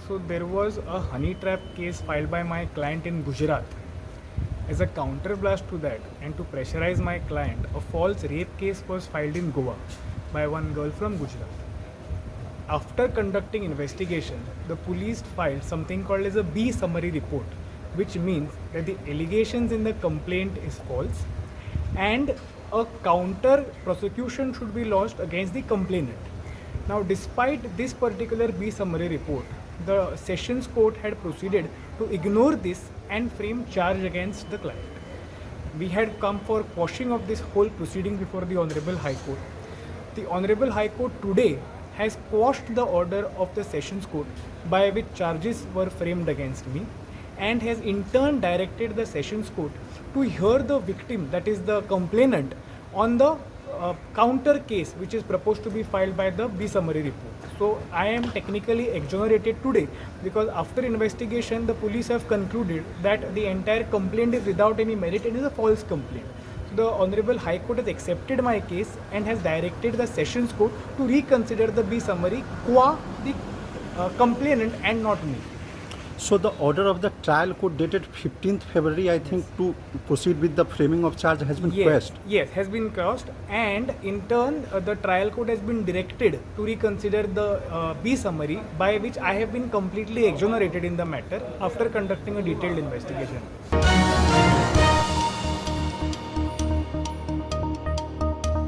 So there was a honey trap case filed by my client in Gujarat. As a counterblast to that and to pressurize my client, a false rape case was filed in Goa by one girl from Gujarat. After conducting investigation, the police filed something called as a B summary report, which means that the allegations in the complaint is false and a counter prosecution should be lodged against the complainant. Now, despite this particular B summary report, the Sessions Court had proceeded to ignore this and frame charge against the client. We had come for quashing of this whole proceeding before the Honorable High Court. The Honorable High Court today has quashed the order of the Sessions Court by which charges were framed against me and has in turn directed the Sessions Court to hear the victim, that is the complainant, on the counter case which is proposed to be filed by the B summary report. So I am technically exonerated today because after investigation the police have concluded that the entire complaint is without any merit and is a false complaint. So the Honorable High Court has accepted my case and has directed the Sessions Court to reconsider the B summary qua the complainant and not me. So the order of the trial court dated 15th February, I think, to proceed with the framing of charge has been quashed. Yes, has been quashed, and in turn the trial court has been directed to reconsider the B summary, by which I have been completely exonerated in the matter after conducting a detailed investigation.